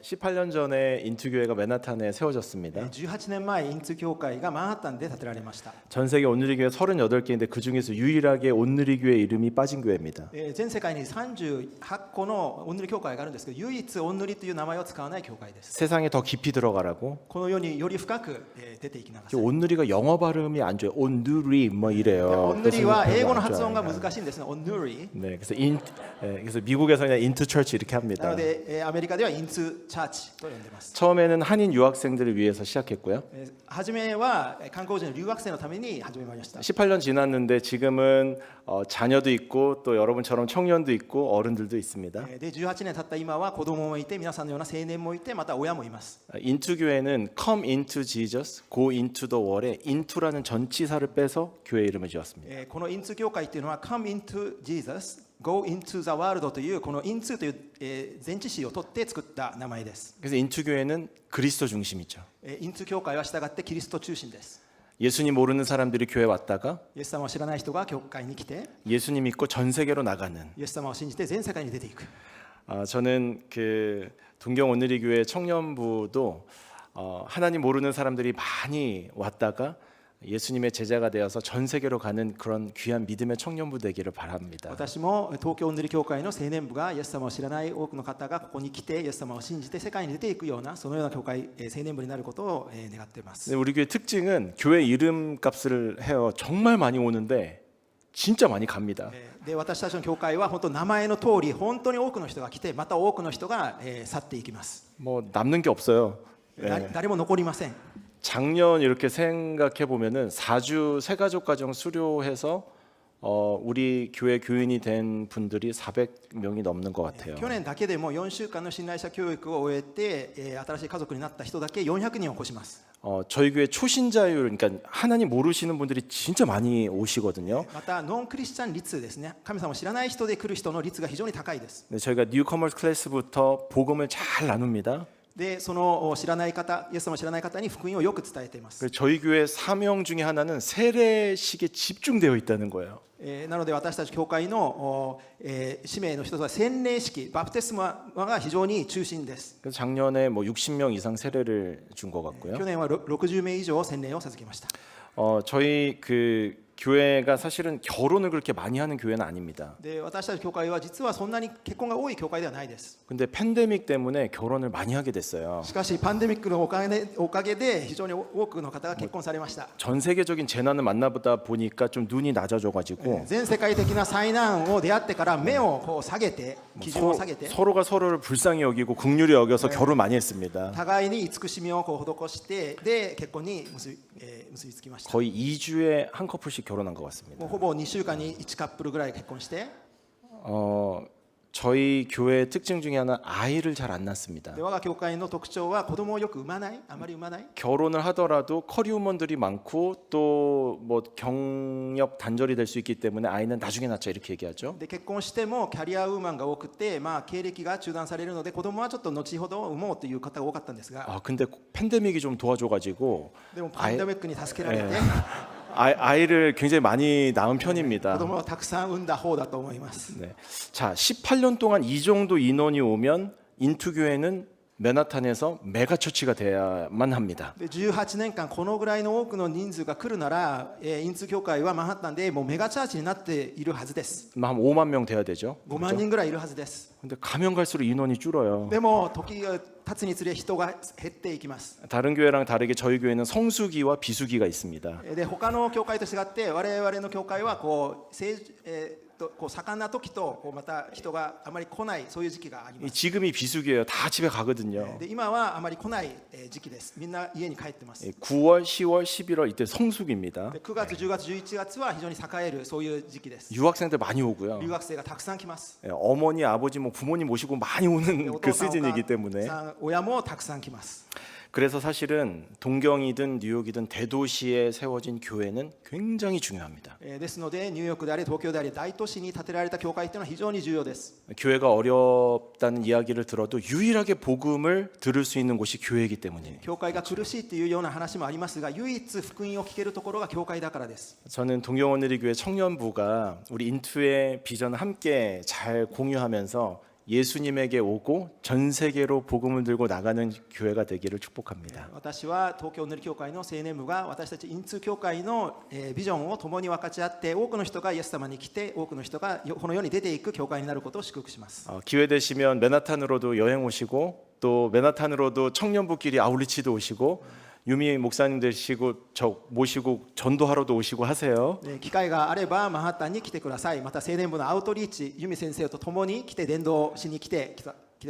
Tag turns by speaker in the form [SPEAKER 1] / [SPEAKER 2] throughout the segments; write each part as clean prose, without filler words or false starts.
[SPEAKER 1] 18년 전에 인투교회가 맨하탄에 세워졌습니다.
[SPEAKER 2] 18年前、インツ教会がマンハッタンで建てられました。
[SPEAKER 1] 전 세계 온누리교회 38개인데 그 중에서 유일하게 온누리교회 이름이 빠진 교회입니다.
[SPEAKER 2] 全世界に38個のオンヌリ教会があるんですけど、唯一オンヌリという名前を使わない教会です。
[SPEAKER 1] 세상에 더 깊이 들어가라고.
[SPEAKER 2] この世により深く出ていきなさい。
[SPEAKER 1] 온누리가 영어 발음이 안 좋아요. 온누리 뭐 이래요.
[SPEAKER 2] オンヌリは英語の発音が難しいんですね。オンヌリ。
[SPEAKER 1] 네, 그래서 미국에서 그냥 인투 처치 이렇게
[SPEAKER 2] な
[SPEAKER 1] 합니다.
[SPEAKER 2] のでアメリカではインツチャーチと呼んでます。
[SPEAKER 1] 처음에는 한인 유학생들을 위해서 시작했고요.
[SPEAKER 2] 初めは韓国人の留学生のために始めました。
[SPEAKER 1] 18년 지났는데 지금은 자녀도 있고 또 여러분처럼 청년도 있고 어른들도 있습니다.
[SPEAKER 2] で18年経った今は子供もいて、皆さんのような青年もいて、また親もいます。
[SPEAKER 1] 인투 교회는 Come into Jesus, Go into the world에 into라는 전치사를 빼서 교회 이름을 지었습니다.
[SPEAKER 2] このインツ教会っていうのは Come into Jesus, Go into the world というこの into という前置詞を取って作った名前です。
[SPEAKER 1] 그래서 인투 교회는 그리스도 중심이죠.
[SPEAKER 2] インツ教会は従ってキリスト中心です。
[SPEAKER 1] 예수님 모르는 사람들이 교회 왔다가
[SPEAKER 2] イエス様を知らない人が教会に来て、
[SPEAKER 1] 예수님 믿고 전 세계로 나가는.
[SPEAKER 2] イエス様を信じて全世界に出ていく。
[SPEAKER 1] 저는 그 동경 온누리 교회 청년부도 하나님 모르는 사람들이 많이 왔다가 예수님의 제자가 되어서 전 세계로 가는 그런 귀한 믿음의 청년부 되기를 바랍니다.
[SPEAKER 2] 私も東京オンヌリ教会の青年部がイエス様を知らない多くの方がここに来てイエス様を信じて世界に出ていくようなそのような教会青年部になることを願っています。
[SPEAKER 1] 근데 우리 교회 특징은 교회 이름값을 해요. 정말 많이 오는데 진짜 많이 갑니다.
[SPEAKER 2] で私たちの教会は本当名前の通り本当に多くの人が来てまた多くの人が去っていきます。
[SPEAKER 1] 뭐 남는 게 없어요.
[SPEAKER 2] 誰も残りません。
[SPEAKER 1] 작년 이렇게 생각해 보면은 4주 세가족 가정 수료해서 우리 교회 교인이 된 분들이 400명이 넘는 것 같아요.
[SPEAKER 2] 去年だけでも4週間の信頼者教育を終えて新しい家族になった人だけ400人を超します。
[SPEAKER 1] 저희 교회 초신자율, 그러니까 하나님 모르시는 분들이 진짜 많이 오시거든요.
[SPEAKER 2] またノンクリスチャン率ですね。神様を知らない人で来る人の率が非常に高いです。
[SPEAKER 1] 네, 저희가 뉴커머스 클래스부터 복음을 잘 나눕니다.
[SPEAKER 2] でその知らない方、イエス様を知らない方に福音をよく伝えています。
[SPEAKER 1] 그래서 저희 교회 사명 중에 하나는 세례식에 집중되어 있다는 거예요.
[SPEAKER 2] なので私たち教会の使命の一つは洗礼式、バプテスマが非常に中心です。
[SPEAKER 1] 그래서 작년에 뭐 60명 이상 세례를 준 것 같고요.
[SPEAKER 2] 去年は60名以上洗礼を授けました。
[SPEAKER 1] 저희 그 교회가 사실은 결혼을 그렇게 많이 하는 교회는 아닙니다.
[SPEAKER 2] で私たち教会は実はそんなに結婚が多い教会ではないです。
[SPEAKER 1] 근데 팬데믹 때문에 결혼을 많이 하게 됐어요.
[SPEAKER 2] しかしパンデミックのおかげで非常に多くの方が結婚されました。
[SPEAKER 1] 전 세계적인 재난을 만나보다 보니까 좀 눈이 낮아져가지고
[SPEAKER 2] 全世界的な災難を出会ってから目をこう下げて基準を下げて
[SPEAKER 1] 서로가 서로를 불쌍히 여기고 긍휼히 여겨서 결혼 많이 했습니다.
[SPEAKER 2] 互いに慈しみをこう施してで結婚に結びつきました。
[SPEAKER 1] 거의 2주에 한 커플씩 결혼한 것 같습니다.
[SPEAKER 2] もうほぼ2週間に1カップルぐらい結婚して、
[SPEAKER 1] 저희 교회의 특징 중에 하나 아이를 잘 안 낳습니다.
[SPEAKER 2] で我が教会の特徴は子供をよく産まない、あまり産まない。
[SPEAKER 1] 결혼을 하더라도 커리우먼들이 많고 또 뭐 경력 단절이 될 수 있기 때문에 아이는 나중에 낳자 이렇게 얘기하죠.
[SPEAKER 2] で結婚してもキャリアウーマンが多くて、経歴が中断されるので子供はちょっと後ほど産もうという方が多かったんですが、
[SPEAKER 1] 근데 팬데믹이 좀 도와줘가지고
[SPEAKER 2] でもパンデミックに助けられて、
[SPEAKER 1] 아이를 굉장히 많이 낳은
[SPEAKER 2] 子
[SPEAKER 1] 편입니다.
[SPEAKER 2] 供をたくさん産んだ方だと思います。
[SPEAKER 1] 네. 자, 18년 동안 이 정도 인원이 오면 인투 교회는 맨하탄에서 메가처치가 돼야만 합니다.
[SPEAKER 2] で18年間このぐらいの多くの人数が来るなら、インツ教会はマンハッタンでもうメガチャーチになっているはずです。
[SPEAKER 1] 한 5만 명 돼야 되죠.
[SPEAKER 2] 5万人ぐらいいるはずです。
[SPEAKER 1] 근데 가면 갈수록 인원이 줄어요.
[SPEAKER 2] でも時が経つにつれ人が減っていきます。
[SPEAKER 1] 다른 교회랑 다르게 저희 교회는 성수기와 비수기가 있습니다.
[SPEAKER 2] で他の教会と違って我々の教会はこうこう盛んな時とこうまた人があまり来ないそういう時期があります。
[SPEAKER 1] 지금이 비수기예요. 다 집에 가거든요.
[SPEAKER 2] で今はあまり来ない時期です。みんな家に帰ってます。
[SPEAKER 1] 9월, 10월, 11월 이때 성수기입니다.
[SPEAKER 2] で9月、10月、11月は非常に栄えるそういう時期です。
[SPEAKER 1] 유학생들 많이 오고요.
[SPEAKER 2] 留学生がたくさん来ます。
[SPEAKER 1] 어머니, 아버지, 뭐 부모님 모시고 많이
[SPEAKER 2] で
[SPEAKER 1] 오는
[SPEAKER 2] お
[SPEAKER 1] 그
[SPEAKER 2] 父さん、お
[SPEAKER 1] 시즌이기
[SPEAKER 2] 母
[SPEAKER 1] 때문에
[SPEAKER 2] さん、親もたくさん来ます。
[SPEAKER 1] 그래서 사실은 동경이든 뉴욕이든 대도시에 세워진 교회는 굉장히 중요합니다.
[SPEAKER 2] ですのでニューヨークであれ東京であれ大都市に建てられた教会というのは非常に重要です。
[SPEAKER 1] 교회가 어렵다는 이야기를 들어도 유일하게 복음을 들을 수 있는 곳이 교회이기 때문이에요.
[SPEAKER 2] 教会が苦しいというような話もありますが、唯一福音を聞けるところが教会だからです。
[SPEAKER 1] 저는 동경원누리교회 청년부가 우리 인투의 비전을 함께 잘 공유하면서 예수님에게 오고 전 세계로 복음을 들고 나가는 교회가 되기를 축복합니다.
[SPEAKER 2] 私は東京お祈り教会の青年部が私たちインツー教会のビジョンを共に分かち合って多くの人がイエス様に来て多くの人がこの世に出ていく教会になることを祝福します。
[SPEAKER 1] 기회 되시면 맨하탄으로도 여행 오시고 또 맨하탄으로도 청년부끼리 아울리치도 오시고 유미 목사님 되시고 저 모시고 전도하러도 오시고 하세요.
[SPEAKER 2] 機会があればマンハッタンに来てください。また青年部のアウトリーチユミ先生と共に来て伝道しに来て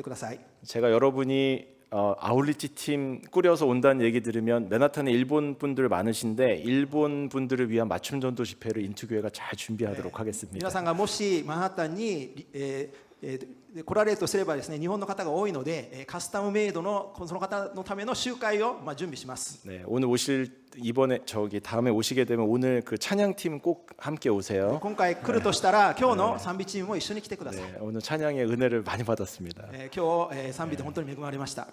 [SPEAKER 2] ください。
[SPEAKER 1] 제가 여러분이 아울리치 팀 꾸려서 온다는 얘기 들으면 맨하탄에 일본 분들 많으신데 일본 분들을 위한 맞춤 전도 집회를 인투교회가 잘 준비하도록 하겠습니다.
[SPEAKER 2] 皆さんがもしマンハッタンに来られるとすればですね、日本の方が多いのでカスタムメイドのその方のための集会を準備します。
[SPEAKER 1] 네, 오늘 오실 이번에 다음에 오시게 되면 오늘 그 찬양팀 꼭 함께 오세요.
[SPEAKER 2] 今回来るとしたら今日の賛美チームも一緒に来てください。
[SPEAKER 1] 네, 오늘 찬양의 은혜를 많이 받았습니다.
[SPEAKER 2] 今日賛美で本当に恵まれました。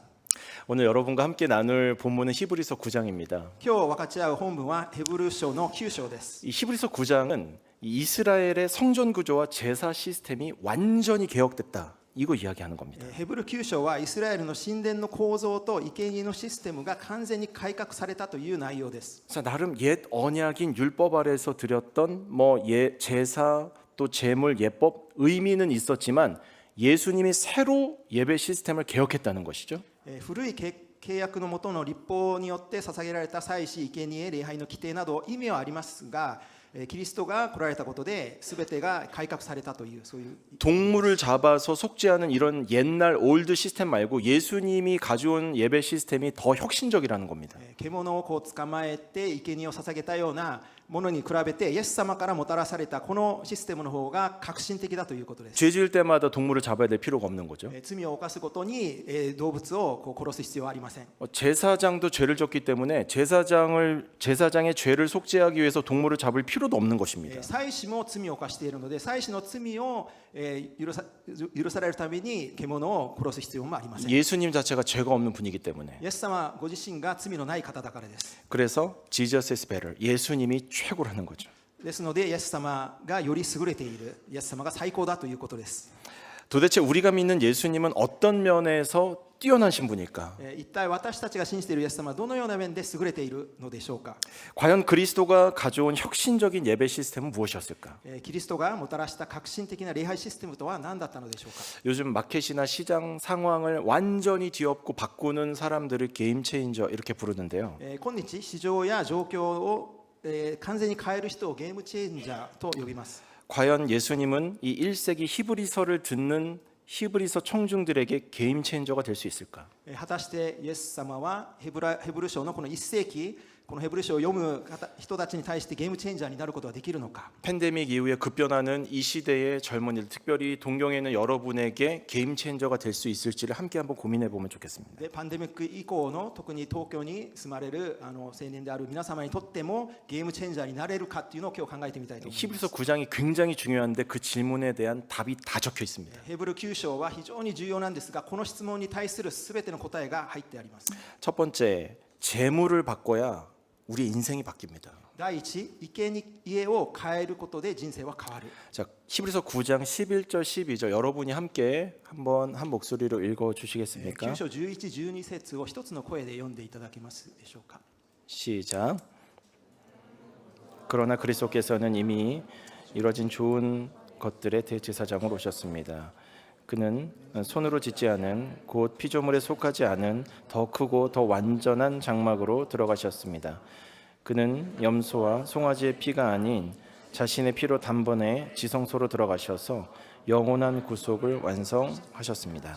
[SPEAKER 1] 오늘 여러분과 함께 나눌 본문은 히브리서 9장입니다.
[SPEAKER 2] 今日分かち合う本文はヘブル書の9章です。
[SPEAKER 1] 이 히브리서 9장은 이스라엘의 성전 구조와 제사 시스템이 완전히 개혁됐다. 이거 이야기하는 겁니다.
[SPEAKER 2] ヘブル9章はイスラエルの神殿の構造と生贄のシステムが完全に改革されたという内容です。
[SPEAKER 1] 자, 나름 옛 언약인 율법 아래에서 드렸던 제사 또 제물 예법 의미는 있었지만 예수님이 새로 예배 시스템을 개혁했다는 것이죠.
[SPEAKER 2] 古い契約の下の立法によって捧げられた祭司、生贄、礼拝の規定など意味はありますが、キリストが来られたことで全てが改革されたというそういう
[SPEAKER 1] 동물을 잡아서 속죄하는 이런 옛날 올드 시스템 말고 예수님이 가져온 예배 시스템이 더 혁신적이라는 겁니다.
[SPEAKER 2] 獣を捕まえて生贄を捧げたようなものに比べてイエス様からもたらされたこのシステムの方が革新的だということです。
[SPEAKER 1] 죄 지을 때마다 동물을 잡아야 될 필요가 없는 거죠.
[SPEAKER 2] 罪を犯すごとに動物を殺す必要はありません。
[SPEAKER 1] 제사장도 죄를 졌기 때문에 제사장의 죄를 속죄하기 위해서 동물을 잡을 필요도 없는 것입니다.
[SPEAKER 2] 祭司も罪を犯しているので祭司の罪を許されるために獣を殺す必要もありません。
[SPEAKER 1] 예수님 자체가 죄가 없는 분이기 때문에.
[SPEAKER 2] イエス様ご自身が罪のない方だからです。
[SPEAKER 1] 그래서 Jesus is better. 예수님이 최고라는 거죠.
[SPEAKER 2] ですのでイエス様がより優れている、イエス様が最高だということです。
[SPEAKER 1] 도대체 우리가 믿는 예수님은 어떤 면에서 뛰어나신 분일까?
[SPEAKER 2] 一体私たちが信じているイエス様はどのような面で優れているのでしょうか。
[SPEAKER 1] 과연 그리스도가 가져온 혁신적인 예배 시스템은 무엇이었을까?
[SPEAKER 2] キリストがもたらした革新的な礼拝システムとは何だったのでしょうか。
[SPEAKER 1] 요즘 마켓이나 시장 상황을 완전히 뒤엎고 바꾸는 사람들을 게임 체인저 이렇게 부르는데요.
[SPEAKER 2] 今日市場や状況を完全に変える人をゲームチェンジャーと呼びます。
[SPEAKER 1] 과연 예수님은 이 1세기 히브리서를 듣는 히브리서 청중들에게 게임 체인저가 될 수 있을까?
[SPEAKER 2] 果たしてイエス様はヘブル書のこの1世紀このヘブル書を読む人たちに対してゲームチェンジャーになることができるのか。
[SPEAKER 1] 팬데믹 이후에 급변하는 이 시대의 젊은이들, 특별히 동경에 있는 여러분에게 게임 체인저가 될 수 있을지를 함께 한번 고민해 보면 좋겠습니다.
[SPEAKER 2] でパンデミック以降の特に東京に住まれる青年である皆様にとってもゲームチェンジャーになれるかっていうのを今日考えてみたいと思います。
[SPEAKER 1] 히브리서 9장이 굉장히 중요한데 그 질문에 대한 답이 다 적혀 있습니다.
[SPEAKER 2] ヘブル9章は非常に重要なんですが、この質問に対するすべての答えが入ってあります。
[SPEAKER 1] 첫 번째, 재물을 바꿔야 우리 인생이 바뀝니다.
[SPEAKER 2] 第一、生贄を変えることで人生は変わる。
[SPEAKER 1] 자, 히브리서 9장 11절 12절 여러분이 함께 한번 한 목소리로 읽어 주시겠습니까?
[SPEAKER 2] 9章11、12節を一つの声で読んでいただけますでしょうか。
[SPEAKER 1] 시작. 그러나 그리스도께서는 이미 이루어진 좋은 것들의 대제사장으로 오셨습니다. 그는 손으로 짓지 않은 곧 피조물에 속하지 않은 더 크고 더 완전한 장막으로 들어가셨습니다. 그는 염소와 송아지의 피가 아닌 자신의 피로 단번에 지성소로 들어가셔서 영원한 구속을 완성하셨습니다.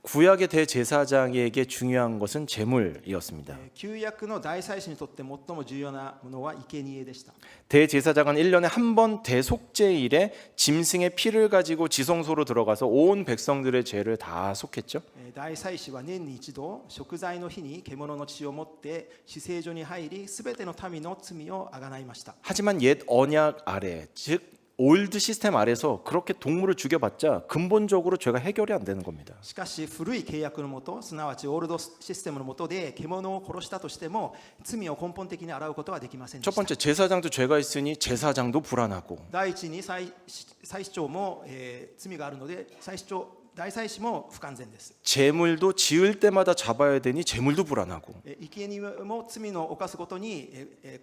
[SPEAKER 1] 구약의 대제사장에게 중요한 것은 제물이었습니다.
[SPEAKER 2] 旧約の大祭司にとって最も重要なものは生贄でした。
[SPEAKER 1] 대제사장은 1년에 한 번 대속죄일에 짐승의 피를 가지고 지성소로 들어가서 온 백성들의 죄를 다 속했죠.
[SPEAKER 2] 大祭司は年に一度贖罪の日に獣の血を持って至聖所に入りすべての民の罪をあがないました。
[SPEAKER 1] 하지만 옛 언약 아래, 즉 올드 시스템 아래서 그렇게 동물을 죽여봤자 근본적으로 죄가 해결이 안 되는 겁니다.
[SPEAKER 2] しかし古い契約のもと、すなわちオールドシステムのもとで獣を殺したとしても罪を根本的に洗うことはできませんで
[SPEAKER 1] 첫
[SPEAKER 2] した。
[SPEAKER 1] 번째 제사장도 죄가 있으니 제사장도 불안하고
[SPEAKER 2] 第一に祭司長も、罪があるので大祭司も不完全です。
[SPEAKER 1] 제물도 지을 때마다 잡아야 되니 제물도 불안하고
[SPEAKER 2] 生贄も罪の犯すことに、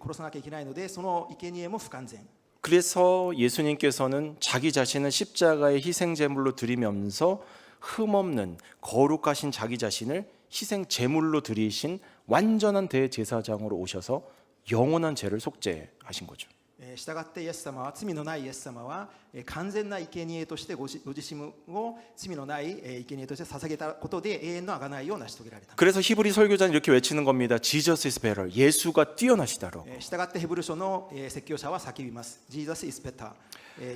[SPEAKER 2] 殺さなきゃいけないので、その生贄も不完全。
[SPEAKER 1] 그래서 예수님께서는 자기 자신을 십자가의 희생 제물로 드리면서 흠없는 거룩하신 자기 자신을 희생 제물로 드리신 완전한 대제사장으로 오셔서 영원한 죄를 속죄하신 거죠.
[SPEAKER 2] したがってイエス様は、罪のないイエス様は完全な生贄としてご自身を罪のない生贄として捧げたことで永遠の贖いを成し遂げられた。
[SPEAKER 1] 그래서 히브리 설교자는 이렇게 외치는 겁니다. Jesus is better. 예수가 뛰어나시다라고.
[SPEAKER 2] したがってヘブル書の説教者は叫びます。Jesus is better。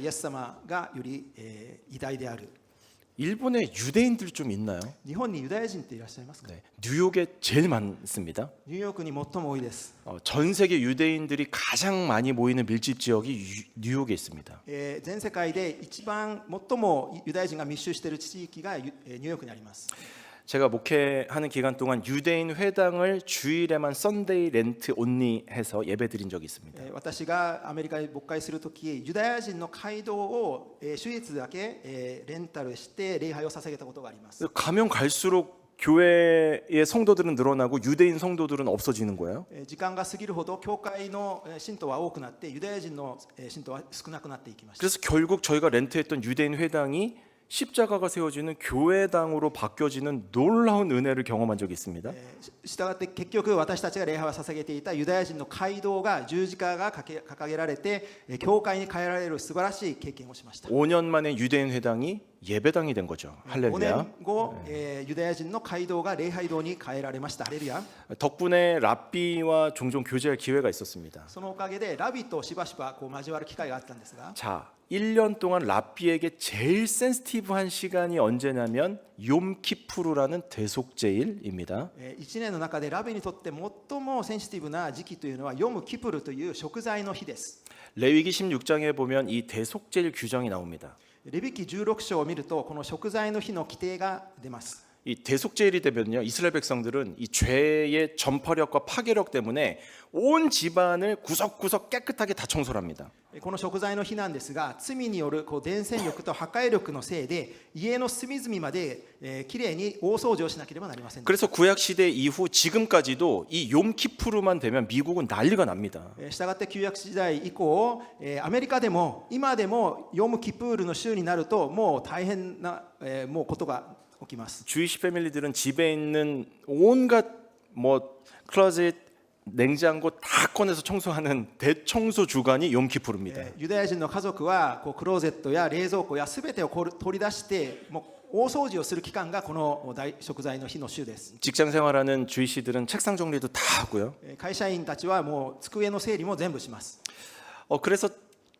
[SPEAKER 2] イエス様がより偉大である。
[SPEAKER 1] 일본에 유대인들 좀 있나요?
[SPEAKER 2] 日本にユダヤ人っていらっしゃいますか？
[SPEAKER 1] 네, 뉴욕에 제일 많습니다.
[SPEAKER 2] ニューヨークに最も多いです。
[SPEAKER 1] 전 세계 유대인들이 가장 많이 모이는 밀집 지역이 뉴욕에 있습니다.
[SPEAKER 2] 全世界で一番最もユダヤ人が密集している地域がニューヨークにあります。
[SPEAKER 1] 제가 목회하는 기간 동안 유대인 회당을 주일에만 썬데이 렌트 온리 해서 예배드린 적이 있습니다.
[SPEAKER 2] 私がアメリカに牧会するとき、ユダヤ人の街道を主日だけレンタルして礼拝を捧げたことがあります。
[SPEAKER 1] 가면 갈수록 교회의 성도들은 늘어나고 유대인 성도들은 없어지는 거예요.
[SPEAKER 2] 時間が過ぎるほど教会の信徒は多くなって、ユダヤ人の信徒は少なくなっていきました。
[SPEAKER 1] 그래서 결국 저희가 렌트했던 유대인 회당이 십자가가 세워지는 교회당으로 바뀌어지는 놀라운 은혜를 경험한 적이 있습니다.
[SPEAKER 2] したがって結局私たちが礼拝を捧げていたユダヤ人の街道が十字架が掲げられて教会に変えられる素晴らしい経験をしました。
[SPEAKER 1] 5년 만에 유대인 회당이 예배당이 된 거죠.
[SPEAKER 2] 5
[SPEAKER 1] 할렐루야.
[SPEAKER 2] 年後、ユダヤ人の街道が礼拝堂に変えられました。ハレルヤ。
[SPEAKER 1] 덕분에 랍비와 종종 교제할 기회가 있었습니다.
[SPEAKER 2] そのおかげでラビとしばしば交わる機会があったんですが、
[SPEAKER 1] 자, 1년 동안 랍비에게 제일 센시티브한 시간이 언제냐면 욤키푸르라는 대속제일입니다.
[SPEAKER 2] 1年の中でラビにとって最もセンシティブな時期というのはヨムキプルという贖罪の日です。
[SPEAKER 1] 레위기 16장에 보면 이 대속제일 규정이 나옵니다.
[SPEAKER 2] レビ記16章を見るとこの贖罪の日の規定が出ます。
[SPEAKER 1] 이 대속제일이 되면요, 이스라엘 백성들은 이 죄의 전파력과 파괴력 때문에 온 집안을 구석구석 깨끗하게 다 청소를 합니다.
[SPEAKER 2] この贖罪の日なんですが、罪による伝染力と破壊力のせいで家の隅々まできれいに大掃除をしなければなりません。
[SPEAKER 1] 그래서 구약 시대 이후 지금까지도 이 욤키푸르만 되면 미국은 난리가 납니다.
[SPEAKER 2] したがって旧約時代以降、アメリカでも今でもヨムキプールの週になるともう大変なもうことが起きます。
[SPEAKER 1] 주이시 패밀리들은 집에 있는 온갖 뭐 클로젯, 냉장고 다 꺼내서 청소하는 대청소 주간이 욤키푸르입니다.
[SPEAKER 2] ユダヤ人の家族はクローゼットや冷蔵庫やすべてを取り出してもう大掃除をする期間がこの大贖罪の日の週です。
[SPEAKER 1] 직장 생활하는 주이시들은 책상 정리도 다 하고요.
[SPEAKER 2] 会社員たちはもう机の整理も全部します。
[SPEAKER 1] 그래서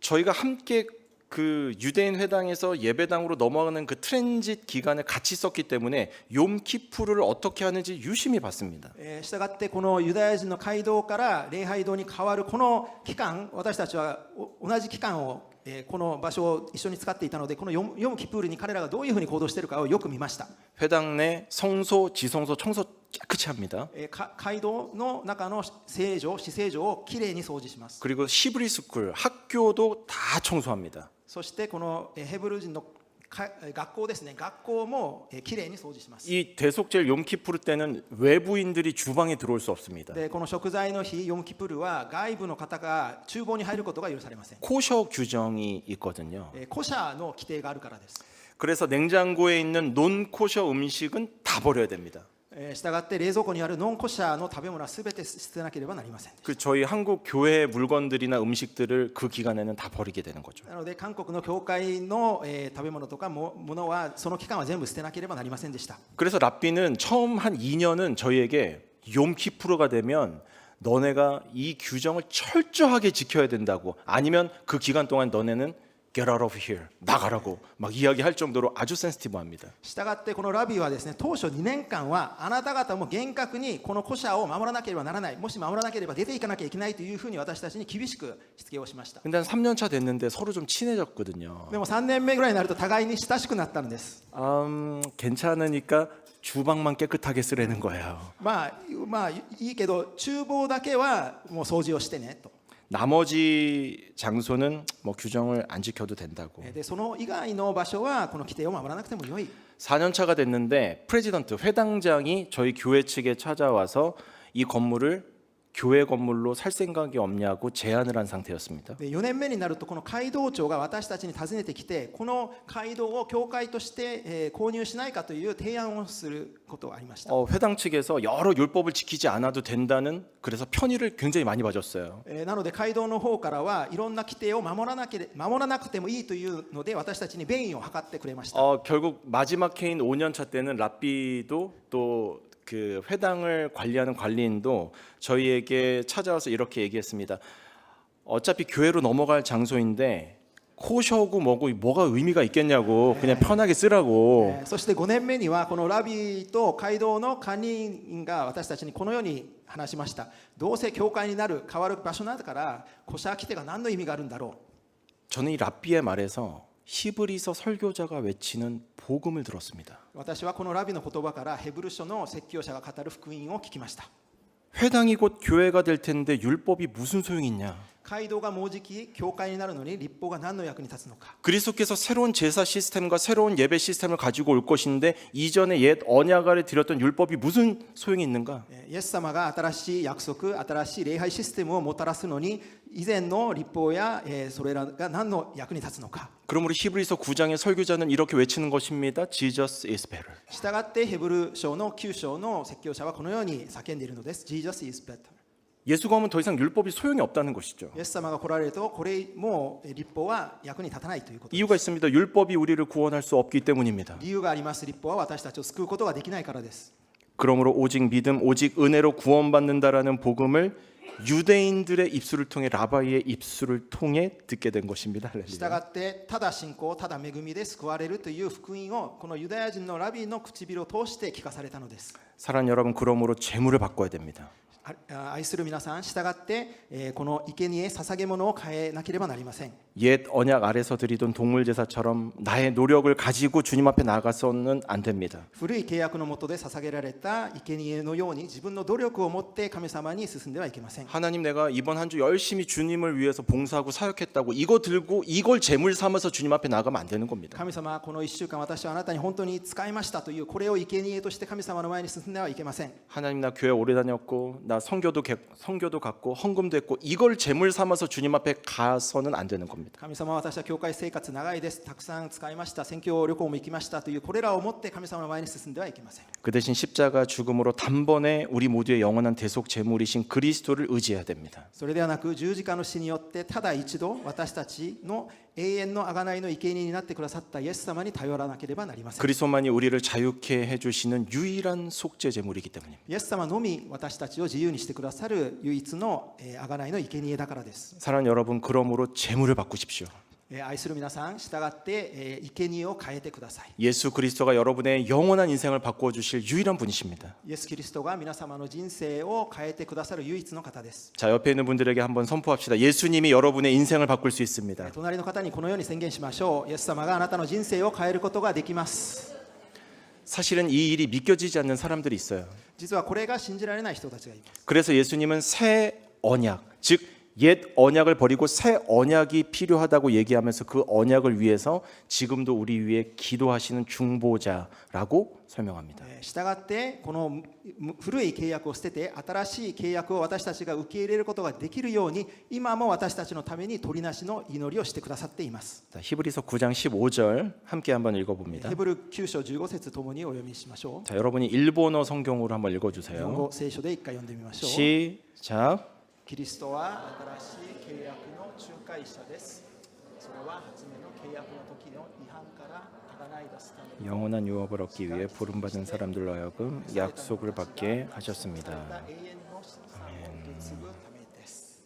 [SPEAKER 1] 저희가 함께 그 유대인 회당에서 예배당으로 넘어가는 그 트랜짓 기간을 같이 썼기 때문에 욤키푸르를 어떻게 하는지 유심히 봤습니다.
[SPEAKER 2] したがってこのユダヤ人の街道から礼拝堂に変わるこの期間、私たちは同じ期間をこの場所を一緒に使っていたので、このヨムキプールに彼らがどういうふうに行動しているかをよく見ました。
[SPEAKER 1] 회당 내 성소, 지성소 청소 깨끗이 합니다.
[SPEAKER 2] 街道の中の聖所、至聖所をきれいに掃除します。
[SPEAKER 1] 그리고 히브리 스쿨 학교도 다 청소합니다.
[SPEAKER 2] そしてこのヘブル人の学校ですね、学校もきれいに掃除します。
[SPEAKER 1] 이 대속제일 욤키푸르 때는 외부인들이 주방에 들어올 수 없습니다.
[SPEAKER 2] でこの贖罪の日ヨムキプルは外部の方が厨房に入ることが許されません。
[SPEAKER 1] 코셔 규정이 있거든요.
[SPEAKER 2] コシャの規定があるからです。
[SPEAKER 1] 그래서 냉장고에 있는 논 코셔 음식은 다 버려야 됩니다.
[SPEAKER 2] したがって冷蔵庫にあるノンコシャの食べ物はすべて捨てなければなりません。
[SPEAKER 1] 그 저희 한국 교회 물건들이나 음식들을 그 기간에는 다 버리게 되는 거죠.
[SPEAKER 2] なので韓国の教会の食べ物とかものはその期間は全部捨てなければなりませんでした。
[SPEAKER 1] 그래서 랍비는 처음 한 2년은 저희에게 욤키푸르가 되면 너네가 이 규정을 철저하게 지켜야 된다고, 아니면 그 기간 동안 너네는 Get out of here. 나가라고 막 이야기할 정도로 아주 센시티브합니다.
[SPEAKER 2] したがってこのラビーはですね、当初2年間はあなた方も厳格にこの古社を守らなければならない、もし守らなければ出ていかなきゃいけないというふうに私たちに厳しくしつけをしました。
[SPEAKER 1] 근데 한 3년 차 됐는데 서로 좀 친해졌거든요.
[SPEAKER 2] でも3年目ぐらいになると互いに親しくなったんです。
[SPEAKER 1] 괜찮으니까 주방만 깨끗하게 쓰라는 거예요.
[SPEAKER 2] まあいいけど厨房だけはもう掃除をしてねと。
[SPEAKER 1] 나머지 장소는 뭐 규정을 안 지켜도 된다고.
[SPEAKER 2] でその以外の場所はこの規定を守らなくてもよい。
[SPEAKER 1] 4년 차가 됐는데 프레지던트 회당장이 저희 교회 측에 찾아와서 이 건물을 교회 건물로 살 생각이 없냐고 제안을 한 상태였습니다.
[SPEAKER 2] で4年目になるとこの街道長が私たちに訪ねてきて、この街道を教会として購入しないかという提案をすることがありました。
[SPEAKER 1] 회당 측에서 여러 율법을 지키지 않아도 된다는 그래서 편의를 굉장히 많이 봐줬어요.
[SPEAKER 2] なので街道の方からはいろんな規定を守らなくてもいいというので私たちに便宜を図ってくれました。
[SPEAKER 1] 결국 마지막 해인 5년 차 때는 랍비도 또 그 회당을 관리하는 관리인도 저희에게 찾아와서 이렇게 얘기했습니다. 어차피 교회로 넘어갈 장소인데 코셔고 뭐가 의미가 있겠냐고 그냥 편하게 쓰라고.
[SPEAKER 2] そして5年目にはこのラビーと街道の管理員が私たちにこのように話しました。どうせ教会になる変わる場所なんだから古社規定が何の意味があるんだろう。
[SPEAKER 1] 저는 이 랍비의 말에서 히브리서 설교자가 외치는 복음을 들었습니다.
[SPEAKER 2] 私はこのラビの言葉からヘブル書の説教者が語る福音を聞きました。
[SPEAKER 1] 회당이 곧 교회가 될 텐데 율법이 무슨 소용이 있냐?
[SPEAKER 2] 街道がもうじき教会になるのに立法が何の役に立つのか。
[SPEAKER 1] 그리스도께서 새로운 제사 시스템과 새로운 예배 시스템을 가지고 올 것인데 이전에 옛 언약 아래 드렸던 율법이 무슨 소용이 있는가?
[SPEAKER 2] イエス様が新しい約束、新しい礼拝システムをもたらすのに以前の立法やそれらが何の役に立つのか。
[SPEAKER 1] 그러므로 히브리서 9장의 설교자는 이렇게 외치는 것입니다. Jesus is better.
[SPEAKER 2] したがってヘブル書の9章の説教者はこのように叫んでいるのです。Jesus is better。
[SPEAKER 1] 예수가 오면 더 이상 율법이 소용이 없다는 것이죠.
[SPEAKER 2] イエス様が来られるとこれもう立法は役に立たないということです。
[SPEAKER 1] 이유가 있습니다. 율법이 우리를 구원할 수 없기 때문입니다.
[SPEAKER 2] 理由があります。立法は私たちを救うことができないからです。
[SPEAKER 1] 그러므로 오직 믿음, 오직 은혜로 구원받는다라는 복음을 유대인들의 입술을 통해 라바이의 입술을 통해 듣게 된 것입니다.
[SPEAKER 2] したがってただ信仰、ただ恵みで救われるという福音をこのユダヤ人のラビーの唇を通して聞かされたのです。
[SPEAKER 1] 사랑하는 여러분, 그러므로 재물을 바꿔야 됩니다.
[SPEAKER 2] 愛する皆さん、従ってこの生贄捧げ物を変えなければなりません。
[SPEAKER 1] 옛 언약 아래서 드리던 동물 제사처럼 나의 노력을 가지고 주님 앞에 나가서는 안 됩니다.
[SPEAKER 2] 古い契約の下で捧げられた生贄のように自分の努力を持って神様に進んではいけません。
[SPEAKER 1] 하나님, 내가 이번 한 주 열심히 주님을 위해서 봉사하고 사역했다고 이거 들고 이걸 제물 삼아서 주님 앞에 나가면 안 되는 겁니다.
[SPEAKER 2] 神様、この1週間私はあなたに本当に使いましたというこれを生贄として神様の前に進んではいけません。
[SPEAKER 1] 하나님, 나 교회 오래 다녔고 나 선교도 갔고 헌금도 했고 이걸 제물 삼아서 주님 앞에 가서는 안 되는 겁니다.
[SPEAKER 2] 神様、私は教会生活長いです、たくさん使いました、宣教旅行も行きましたというこれらを持って神様の前に進んではいけません。
[SPEAKER 1] 그 대신 십자가 죽음으로 단번에 우리 모두의 영원한 대속 제물이신 그리스도를 의지해야 됩니다.
[SPEAKER 2] それではなく十字架の死によってただ一度私たちの永遠の贖いの生贄になってくださったイエス様に頼らなければなりません。
[SPEAKER 1] 그리스도만이 우리를 자유케 해주시는 유일한 속죄 제물이기 때문입니다.
[SPEAKER 2] イエス様のみ私たちを自由にしてくださる唯一の贖いの生贄だからです。
[SPEAKER 1] 사랑하는 여러분, 그러므로 제물을 바꾸십시오.
[SPEAKER 2] 愛する皆さん、従って生贄を変えてください。
[SPEAKER 1] 예수 그리스도가 여러분의 영원한 인생을 바꾸어 주실 유일한 분이십니다.
[SPEAKER 2] イエス・キリストが皆様の人生を変えてくださる唯一の方です。
[SPEAKER 1] 자, 옆에 있는 분들에게 한번 선포합시다. 예수님이 여러분의 인생을 바꿀 수 있습니다.
[SPEAKER 2] 隣の方にこのように宣言しましょう。イエス様があなたの人生を変えることができます。
[SPEAKER 1] 사실은 이 일이 믿겨지지 않는 사람들이 있어요.
[SPEAKER 2] 実はこれが信じられない人たちがいます。
[SPEAKER 1] 그래서 예수님은 새 언약, 즉 옛 언약을 버리고 새 언약이 필요하다고 얘기하면서 그 언약을 위해서 지금도 우리 위해 기도하시는 중보자라고 설명합니다.
[SPEAKER 2] 従ってこの古い契約を捨てて新しい契約を私たちが受け入れることができるように今も私たちのために取りなしの祈りをしてくださっています。
[SPEAKER 1] 자, 히브리서 9장 15절 함께 한번 읽어봅니다.
[SPEAKER 2] ヘブル9章15節ともにお読みしましょう。
[SPEAKER 1] 자, 여러분이 일본어 성경으로 한번
[SPEAKER 2] 日本
[SPEAKER 1] 읽어주세요.
[SPEAKER 2] 語聖書で一回読んでみましょう。
[SPEAKER 1] 시작.
[SPEAKER 2] キリストは新しい契約の仲介者です。それは初めの契約の時の違反から贖い出すために
[SPEAKER 1] 영원한 유업을 얻기 위해 부름받은 사람들로 하여금 약속을 받게 하셨습니다.
[SPEAKER 2] 永遠の資産を受け継ぐためです。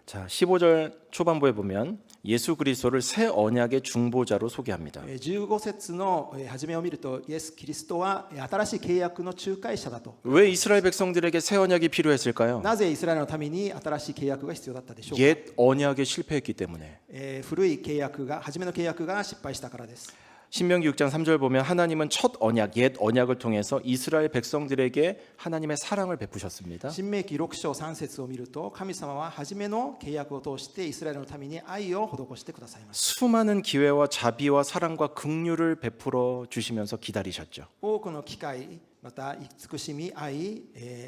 [SPEAKER 1] 자, 15절 초반부에 보면 예수 그리스도를 새 언약의 중보자로 소개합니다.
[SPEAKER 2] 15節の初めを見ると、イエス・キリストは新しい契約の仲介者だと。
[SPEAKER 1] 왜 이스라엘 백성들에게 새 언약이 필요했을까요?
[SPEAKER 2] なぜイスラエルのために新しい契約が必要だったでしょうか。
[SPEAKER 1] 옛 언약에 실패했기 때문에.
[SPEAKER 2] 古い契約が、初めの契約が失敗したからです。
[SPEAKER 1] 신명기 6장 3절 보면 하나님은 첫 언약, 옛 언약을 통해서 이스라엘 백성들에게 하나님의 사랑을 베푸셨습니다.
[SPEAKER 2] 新明記6章3節を見ると、神様は初めの契約を通してイスラエルのために愛を施してくださいました。
[SPEAKER 1] 수많은 기회와 자비와 사랑과 긍휼을 베풀어 주시면서 기다리셨죠.
[SPEAKER 2] 多くの機会、また慈しみ、愛、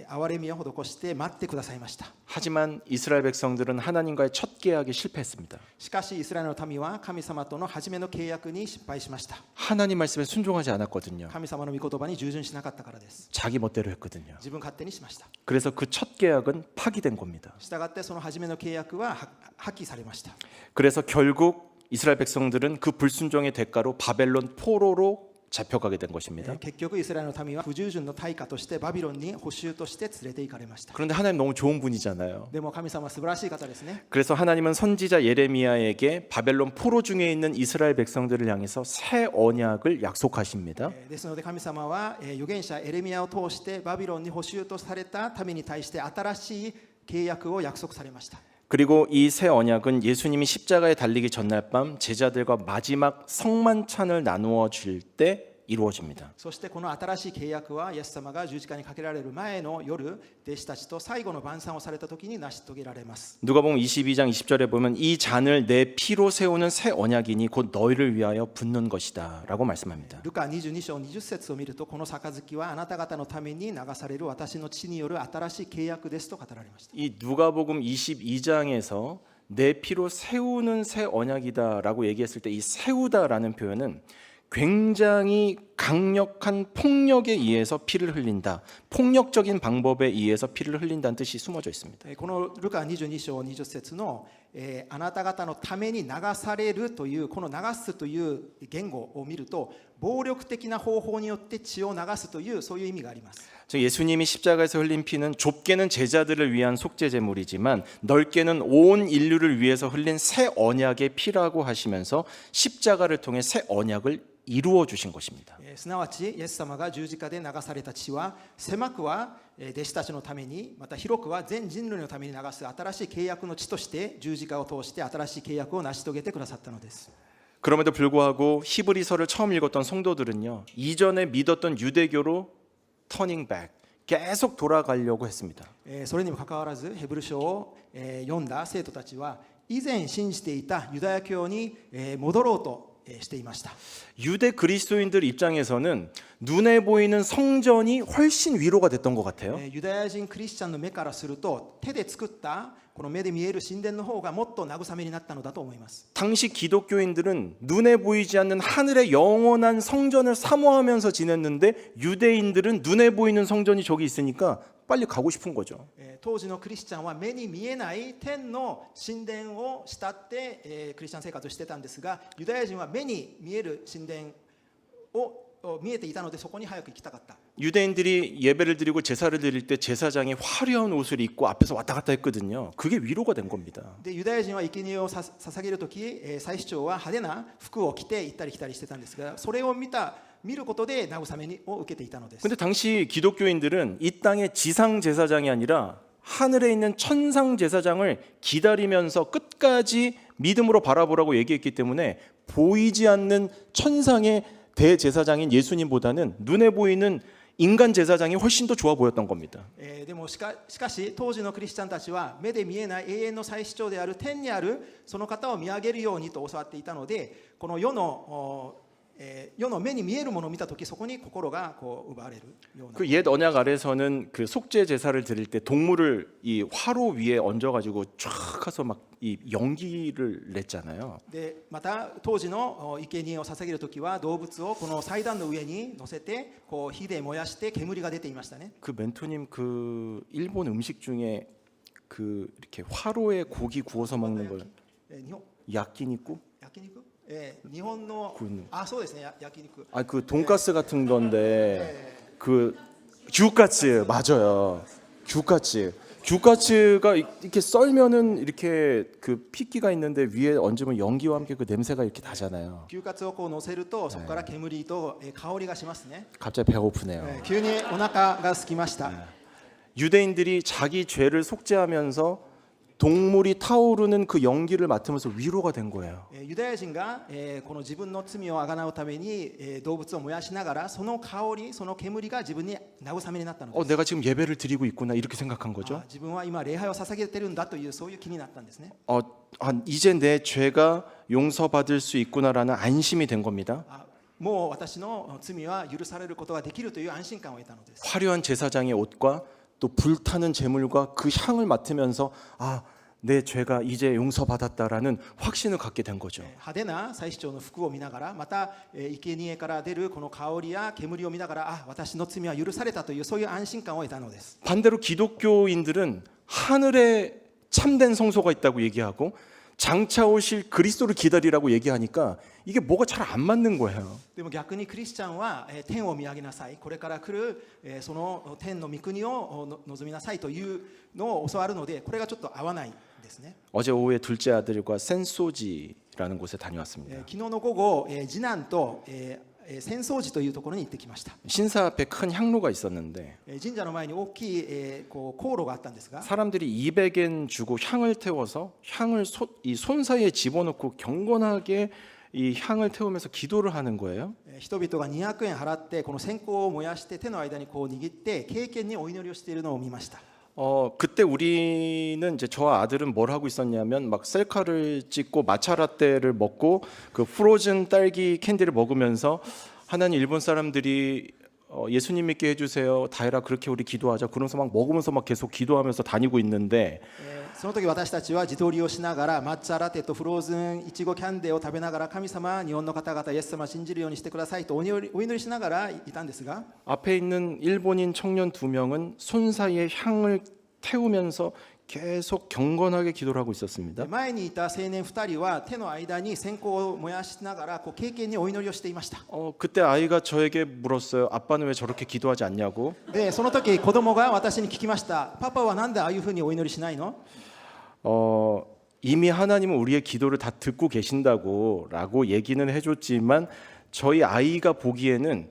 [SPEAKER 2] 憐れみを施して待ってくださいました。
[SPEAKER 1] 하지만 이스라엘 백성들은 하나님과의 첫 계약에 실패했습니다.
[SPEAKER 2] しかしイスラエルの民は神様との初めの契約に失敗しました。
[SPEAKER 1] 하나님 말씀에 순종하지 않았거든요.
[SPEAKER 2] 神様の御言葉に従順しなかったからです。
[SPEAKER 1] 자기 멋대로 했거든요.
[SPEAKER 2] 自分勝手にしました。
[SPEAKER 1] 그래서 그 첫 계약은 파기된 겁니다.
[SPEAKER 2] したがってその初めの契約は破棄されました。
[SPEAKER 1] 그래서 결국 이스라엘 백성들은 그 불순종의 대가로 바벨론 포로로 잡혀가게 된 것입니다.
[SPEAKER 2] 結局イスラエルの民は不従順の対価としてバビロンに捕囚として連れて行かれました。
[SPEAKER 1] 그런데 하나님 너무 좋은 분이잖아요.
[SPEAKER 2] でも神様は素晴らしい方ですね。
[SPEAKER 1] 그래서 하나님은 선지자 예레미야에게 바벨론 포로 중에 있는 이스라엘 백성들을 향해서 새 언약을 약속하십니다.
[SPEAKER 2] ですので神様は預言者エレミヤを通してバビロンに捕囚とされた民に対して新しい契約を約束されました。
[SPEAKER 1] 그리고 이 새 언약은 예수님이 십자가에 달리기 전날 밤 제자들과 마지막 성만찬을 나누어 줄 때 이루어집니다.
[SPEAKER 2] そしてこの新しい契約はイエス様が十字架にかけられる前の夜、弟子たちと最後の晩餐をされた時に成し遂げられます。
[SPEAKER 1] 누가복음 22장 20절에 보면 이 잔을 내 피로 세우는 새 언약이니 곧 너희를 위하여 붓는 것이다라고 말씀합니다.
[SPEAKER 2] ルカ22章20節を見ると、この杯はあなた方のために流される私の血による新しい契約ですと語られました。
[SPEAKER 1] 이 누가복음 22장에서 내 피로 세우는 새 언약이다라고 얘기했을 때 이 세우다라는 표현은 굉장히 강력한 폭력에 의해서 피를 흘린다. 폭력적인 방법에 의해서 피를 흘린다는 뜻이 숨어져 있습니다.
[SPEAKER 2] このルカ22章20節のあなた方のために流されるという、この流すという言語を見ると、暴力的な方法によって血を流すという、そういう意味があります。
[SPEAKER 1] 즉 예수님이 십자가에서 흘린 피는 좁게는 제자들을 위한 속죄 제물이지만 넓게는 온 인류를 위해서 흘린 새 언약의 피라고 하시면서 십자가를 통해 새 언약을 이루어 주신 것입니다.
[SPEAKER 2] すなわちイエス様が十字架で流された血は、狭くは弟子たちのために、また広くは全人類のために流す新しい契約の血として十字架を通して新しい契約を成し遂げてくださったのです。
[SPEAKER 1] 그럼에도 불구하고 히브리서를 처음 읽었던 성도들은요, 이전에 믿었던 유대교로 터닝 백, 계속 돌아가려고 했습니다.
[SPEAKER 2] それにもかかわらずヘブル書を読んだ生徒たちは、以前信じていたユダヤ教に戻ろうとしていました。
[SPEAKER 1] 유대 그리스도인들 입장에서는 눈에 보이는 성전이 훨씬 위로가 됐던 것 같아요.
[SPEAKER 2] ユダヤ人クリスチャンの目からすると、手で作ったこの目で見える神殿の方がもっと慰めになったのだと思います。
[SPEAKER 1] 당시 기독교인들은 눈에 보이지 않는 하늘의 영원한 성전을 사모하면서 지냈는데 유대인들은 눈에 보이는 성전이 저기 있으니까 빨리 가고 싶은 거죠.
[SPEAKER 2] 当時のクリスチャンは目に見えない天の神殿を慕って、クリスチャン生活をしてたんですが、ユダヤ人は目に見える神殿を見えていたので、そこに早く行きたかった。
[SPEAKER 1] 유대인들이 예배를 드리고 제사를 드릴 때 제사장이 화려한 옷을 입고 앞에서 왔다 갔다 했거든요. 그게 위로가 된 겁니다.
[SPEAKER 2] でユダヤ人は生贄を捧げるとき、祭司長は派手な服を着て行ったり来たりしてたんですが、それを見ることで慰めを受けていたのです。
[SPEAKER 1] 근데 당시 기독교인들은 이 땅의 지상 제사장이 아니라 하늘에 있는 천상 제사장을 기다리면서 끝까지 믿음으로 바라보라고 얘기했기 때문에 보이지 않는 천상의 대제사장인 예수님보다는 눈에 보이는 인간 제사장이 훨씬 더 좋아 보였던 겁니다.
[SPEAKER 2] でもしかし当時のクリスチャンたちは目で見えない永遠の祭司長である天にあるその方を見上げるようにと教わっていたので、この世の目に見えるものを見たとき、そこに心がこう奪われるような。
[SPEAKER 1] 그 옛 언약 아래서는 그 속죄 제사를 드릴 때 동물을 이 화로 위에 얹어 가지고 쫙 가서 막 이 연기를 냈잖아요.
[SPEAKER 2] でまた当時の生贄を捧げるときは動物をこの祭壇の上に乗せてこう火で燃やして煙が出ていましたね。
[SPEAKER 1] 그 멘토님 그 일본 음식 중에 그 이렇게 화로에 고기 구워서 먹는 걸
[SPEAKER 2] 日本
[SPEAKER 1] 야끼니꾸?
[SPEAKER 2] 焼肉、日本の
[SPEAKER 1] 굽는
[SPEAKER 2] そうですね、焼肉。
[SPEAKER 1] 아 그 돈가스 같은 건데 그 규가츠 맞아요. 규가츠 규카츠가 이렇게 썰면은 이렇게 그 핏기가 있는데 위에 얹으면 연기와 함께 그 냄새가 이렇게 나잖아요.
[SPEAKER 2] 牛カツをこう乗せるとそこから煙と香りがしますね。
[SPEAKER 1] 갑자기 배고프네요.
[SPEAKER 2] 急にお腹が空きました。
[SPEAKER 1] 유대인들이 자기 죄를 속죄하면서 동물이 타오르는 그 연기를 맡으면서 위로가 된 거예요.
[SPEAKER 2] ユダヤ人がこの自分の罪をあがなうために動物を燃やしながらその香りその煙が自分に慰めになったのです。
[SPEAKER 1] 내가 지금 예배를 드리고 있구나 이렇게 생각한 거죠.
[SPEAKER 2] 自分は今礼拝を捧げてるんだというそういう気になったんですね。
[SPEAKER 1] 이제 내 죄가 용서받을 수 있구나라는 안심이 된 겁니다.
[SPEAKER 2] もう私の罪は許されることができるという安心感を得たのです。
[SPEAKER 1] 화려한 제사장의 옷과 또 불타는 제물과 그 향을 맡으면서 내 죄가 이제 용서받았다라는 확신을 갖게 된 거죠.
[SPEAKER 2] 派手な祭司長の服を見ながらまた生贄から出るこの香りや煙を見ながら私の罪は許されたというそういう安心感を得たのです。
[SPEAKER 1] 반대로 기독교인들은 하늘에 참된 성소가 있다고 얘기하고 장차 오실 그리스도를 기다리라고 얘기하니까 이게 뭐가 잘 안 맞는 거예요.
[SPEAKER 2] でも逆にクリスチャンは天を見上げなさい、これから来るその天の御国を望みなさいというのを教わるのでこれがちょっと合わないですね。
[SPEAKER 1] 어제 오후에 둘째 아들과 센소지라는 곳에 다녀왔습니다.
[SPEAKER 2] 昨日の午後次男と浅草寺というところに行ってきました。
[SPEAKER 1] 신사 앞에 큰 향로가 있었는데
[SPEAKER 2] 神社の前に大きいこう航路があったんですが
[SPEAKER 1] 사람들이 200엔 주고 향을 태워서 향을 이 손 사이에 집어넣고 경건하게 이 향을 태우면서 기도를 하는 거예요.
[SPEAKER 2] 人々が200円払ってこの線香を燃やして手の間にこう握って敬虔にお祈りをしているのを見ました。
[SPEAKER 1] 그때 우리는 이제 저와 아들은 뭘 하고 있었냐면 막 셀카를 찍고 마차 라떼를 먹고 그 프로즌 딸기 캔디를 먹으면서 하나님 일본 사람들이 예수님 믿게 해주세요. 다혜라 그렇게 우리 기도하자. 그러면서 막 먹으면서 막 계속 기도하면서 다니고 있는데
[SPEAKER 2] その時私たちは自撮りをしながら抹茶ラテとフローズンいちごキャンデーを食べながら神様日本の方々イエス様を信じるようにしてくださいとお祈りしながらいたんですが
[SPEAKER 1] 앞에 있는 일본인 청년 2명은 손 사이에 향을 태우면서 계속 경건하게 기도를 하고 있었습니다.
[SPEAKER 2] 前にいた青年2人は手の間に線香を燃やしながらこう敬虔にお祈りをしていました。
[SPEAKER 1] 그때 아이가 저에게 물었어요. 아빠는 왜 저렇게 기도하지 않냐고.
[SPEAKER 2] でその時子供が私に聞きました。パパはなんでああいうふうにお祈りしないの？
[SPEAKER 1] 이미 하나님은 우리의 기도를 다 듣고 계신다고라고 얘기는 해줬지만 저희 아이가 보기에는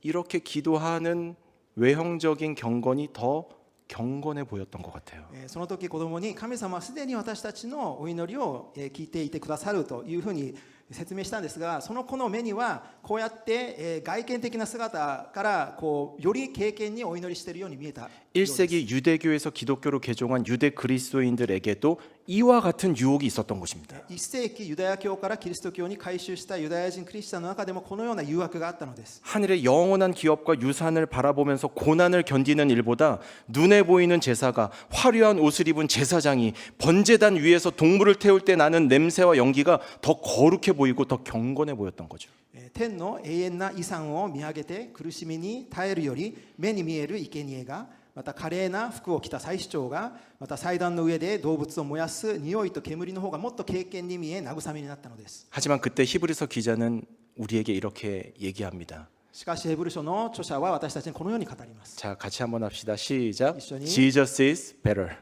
[SPEAKER 1] 이렇게 기도하는 외형적인 경건이 더 경건해 보였던 것 같아요.
[SPEAKER 2] その時子供に神様はすでに私たちのお祈りを聞いていてくださるというふうに説明したんですが、その子の目にはこうやって外見的な姿からこうより敬虔にお祈りしているように見えた。
[SPEAKER 1] 1세기 유대교에서 기독교로 개종한 유대 그리스도인들에게도 이와 같은 유혹이 있었던 것입니다.
[SPEAKER 2] 1世紀ユダヤ教からキリスト教に改宗したユダヤ人クリスチャンの中でもこのような誘惑があったのです。
[SPEAKER 1] 하늘의 영원한 기업과 유산을 바라보면서 고난을 견디는 일보다 눈에 보이는 제사가 화려한 옷을 입은 제사장이 번제단 위에서 동물을 태울 때 나는 냄새와 연기가 더 거룩해 보이고 더 경건해 보였던 거죠.
[SPEAKER 2] 天の永遠な遺産を見上げて苦しみに耐えるより目に見える生贄がまた華麗な服を着た祭司長がまた祭壇の上で動物を燃やす匂いと煙の方がもっと敬虔に見え慰めになったのです。
[SPEAKER 1] 하지만 그때 히브리서 기자는 우리에게 이렇게 얘기합니다.
[SPEAKER 2] しかしヘブル書の著者は私たちにこのように語ります。
[SPEAKER 1] 자, 같이 한번 합시다. 시작.
[SPEAKER 2] 이緒に.
[SPEAKER 1] Jesus is better.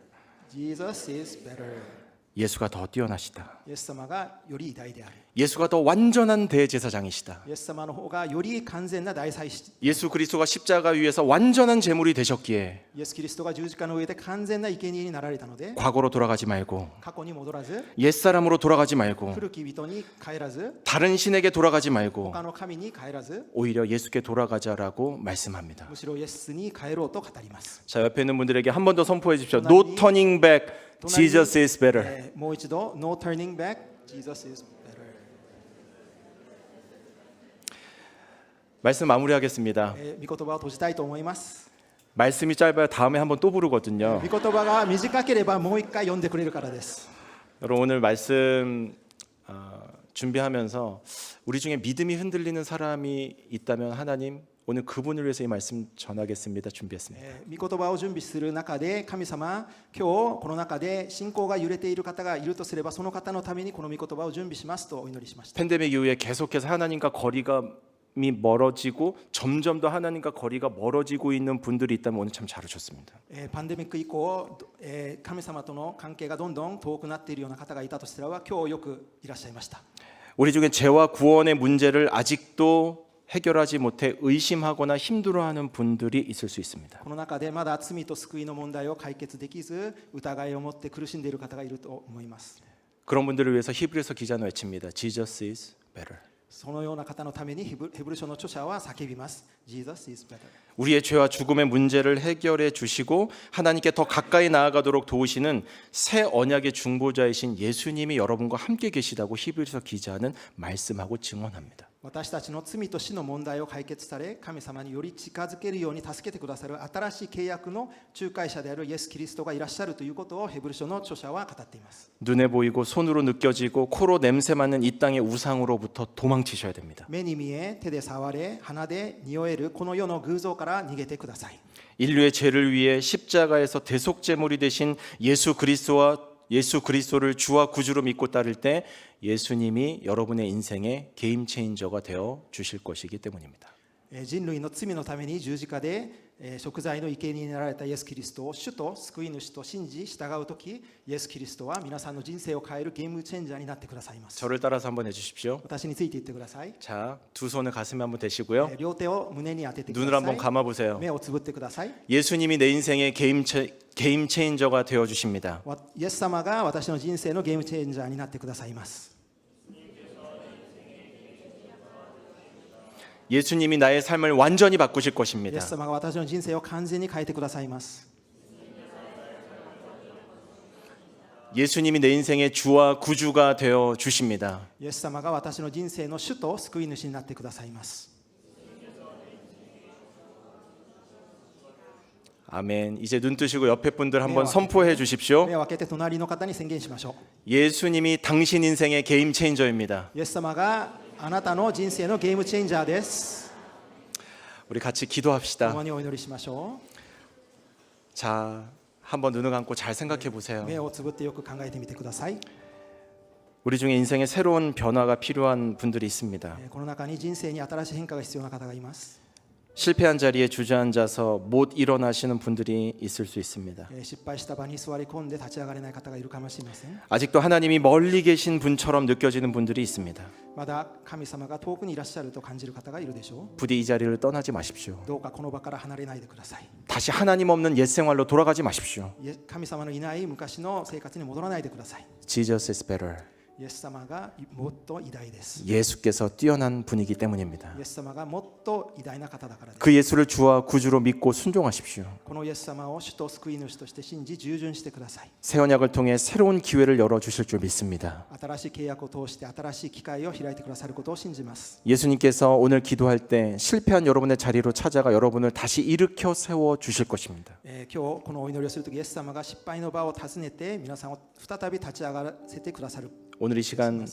[SPEAKER 2] Jesus is better.
[SPEAKER 1] 예수가 더 뛰어나시다.
[SPEAKER 2] イエス様がより偉大である。
[SPEAKER 1] 예수가 더 완전한 대제사장이시다.
[SPEAKER 2] イエス様の方がより完全な大祭司。
[SPEAKER 1] 예수 그리스도가 십자가 위에서 완전한 제물이 되셨기에
[SPEAKER 2] イエス・キリストが十字架の上で完全な生贄になられたので
[SPEAKER 1] 과거로 돌아가지 말고
[SPEAKER 2] 過去に戻らず
[SPEAKER 1] 옛사람으로 돌아가지 말고
[SPEAKER 2] 古き人に帰らず
[SPEAKER 1] 다른 신에게 돌아가지 말고
[SPEAKER 2] 他の神に帰らず
[SPEAKER 1] 오히려 예수께 돌아가자라고 말씀합니다.
[SPEAKER 2] むしろイエスに帰ろうと語ります。
[SPEAKER 1] 자, 옆에 있는 분들에게 한 번 더 선포해 주십시오. No turning back. Jesus is better.
[SPEAKER 2] もう一度 No turning back. Jesus is better.
[SPEAKER 1] 말씀 마무리하겠습니다.
[SPEAKER 2] 御言葉を閉じたいと思います。
[SPEAKER 1] 말씀이 짧아야 다음에 한 번 또 부르거든요.
[SPEAKER 2] 御言葉が短ければもう一回読んでくれるからです。
[SPEAKER 1] 여러분 오늘 말씀 준비하면서 우리 중에 믿음이 흔들리는 사람이 있다면 하나님 오늘 그분을 위해서 이 말씀 전하겠습니다. 준비했습니다.
[SPEAKER 2] 御言葉を準備する中で神様今日この中で信仰が揺れている方がいるとすればその方のためにこの御言葉を準備しますとお祈りしました。
[SPEAKER 1] 팬데믹 이후에 계속해서 하나님과 거리가 멀어지고 점점 더 하나님과 거리가 멀어지고 있는 분들이 있다면 오늘 참 잘 오셨습니다.
[SPEAKER 2] パンデミック以降、神様との関係がどんどん遠くなっているような方がいたとしたら今日よくいらっしゃいました。
[SPEAKER 1] 우리 중에 죄와 구원의 문제를 아직도 해결하지 못해 의심하거나 힘들어하는 분들이 있을 수 있습니다.
[SPEAKER 2] この中でまだ罪と救いの問題を解決できず疑いを持って苦しんでいる方がいると思います。
[SPEAKER 1] 그런 분들을 위해서 히브리서 기자는 외칩니다. Jesus is better.
[SPEAKER 2] そのような方のためにヘブル書の著者は叫びます。Jesus is better.
[SPEAKER 1] 우리의 죄와 죽음의 문제를 해결해 주시고 하나님께 더 가까이 나아가도록 도우시는 새 언약의 중보자이신 예수님이 여러분과 함께 계시다고 히브리서 기자는 말씀하고 증언합니다.
[SPEAKER 2] 私たちの罪と死の問題を解決され神様により近づけるように助けてくださる新しい契約の仲介者であるイエス・キリストがいらっしゃるということをヘブル書の著者は語っています。
[SPEAKER 1] 눈에 보이고 손으로 느껴지고 코로 냄새 맡는 이 땅의 우상으로부터 도망치셔야 됩니다.
[SPEAKER 2] 目に見え手で触れ鼻で匂えるこの世の偶像から逃げてください。
[SPEAKER 1] 인류의 죄를 위해 십자가에서 대속 제물이 되신 예수 그리스도를 주와 구주로 믿고 따를 때 예수님이 여러분의 인생의 게임 체인저가 되어 주실 것이기 때문입니다.
[SPEAKER 2] 人類の罪のために十字架で贖罪の生贄になられたイエス・キリストを主と救い主と信じ従うとき、イエス・キリストは皆さんの人生を変えるゲームチェンジャーになってくださいます。
[SPEAKER 1] 저를 따라서 한번 해주십시오.
[SPEAKER 2] 私についていってください。
[SPEAKER 1] 자, 두 손을 가슴에 한번 대시고요.
[SPEAKER 2] 両手を胸に当ててくだ
[SPEAKER 1] 눈을
[SPEAKER 2] さ
[SPEAKER 1] 한번
[SPEAKER 2] い。
[SPEAKER 1] 감아보세요.
[SPEAKER 2] 目をつぶってください。
[SPEAKER 1] 예수님이 내 인생의 게임 체인저가 되어 주십니다.
[SPEAKER 2] イエス様が私の人生のゲームチェンジャーになってくださいます。
[SPEAKER 1] 예수님이 나의 삶을 완전히 바꾸실
[SPEAKER 2] イエ
[SPEAKER 1] 것입니다.
[SPEAKER 2] ス様が私の人生を完全に変えてくださいます。
[SPEAKER 1] 예수님이 내 인생의 주와 구주가 되어 주십니다.
[SPEAKER 2] イエス様が私の人生の主と救い主になってくださいます。
[SPEAKER 1] 아멘. 이제 눈 뜨시고 옆에 분들 한번 선포해 주십시오.
[SPEAKER 2] 目を開けて隣の方に宣言しましょう。
[SPEAKER 1] 예수님이 당신 인생의 게임 체인저입니다.
[SPEAKER 2] イエス様があなたの人生のゲームチェンジャーです。
[SPEAKER 1] 우리 같이 기도합시다.
[SPEAKER 2] 共にお祈りしましょ
[SPEAKER 1] 자, 한번 눈을 감고 잘 생각해
[SPEAKER 2] う。
[SPEAKER 1] 보세요.
[SPEAKER 2] 目をつぶってよく考えてみてください。
[SPEAKER 1] 우리 중에 인생에 새로운 변화가 필요한 분들이 있습니다.
[SPEAKER 2] この中に人生に新しい変化が必要な方がいます。
[SPEAKER 1] 실패한 자리에 주저앉아서 못 일어나시는 분들이 있을 수 있습니다.
[SPEAKER 2] 失敗した場に座り込んで立ち上がれない方がいるかもしれません。
[SPEAKER 1] 아직도 하나님이 멀리 계신 분처럼 느껴지는 분들이 있습니다.
[SPEAKER 2] まだ神様が遠くにいらっしゃると感じる方がいるでしょう。
[SPEAKER 1] 부디 이 자리를 떠나지 마십시오.
[SPEAKER 2] どうかこの場から離れないでください。
[SPEAKER 1] 다시 하나님 없는 옛 생활로 돌아가지 마십시오.
[SPEAKER 2] 神様のいない昔の生活に戻らないでください。
[SPEAKER 1] Jesus is better.
[SPEAKER 2] イエス様がもっと偉大です。
[SPEAKER 1] 예수께서 뛰어난 분이기 때문입니다.
[SPEAKER 2] イエス様がもっと偉大な方だからです。
[SPEAKER 1] 그 예수를 주와 구주로 믿고 순종하십시오.
[SPEAKER 2] このイエス様を主と救い主として信じ従順してください。
[SPEAKER 1] 새 언약을 통해 새로운 기회를 열어 주실 줄 믿습니다.
[SPEAKER 2] 新しい契約を通して新しい機会を開いてくださることを信じます。
[SPEAKER 1] 예수님께서 오늘 기도할 때 실패한 여러분의 자리로 찾아가 여러분을 다시 일으켜 세워 주실 것입니다.
[SPEAKER 2] 今日このお祈りをするときイエス様が失敗の場を訪ねて皆さんを再び立ち上がらせてくださる。
[SPEAKER 1] 오늘 이 시간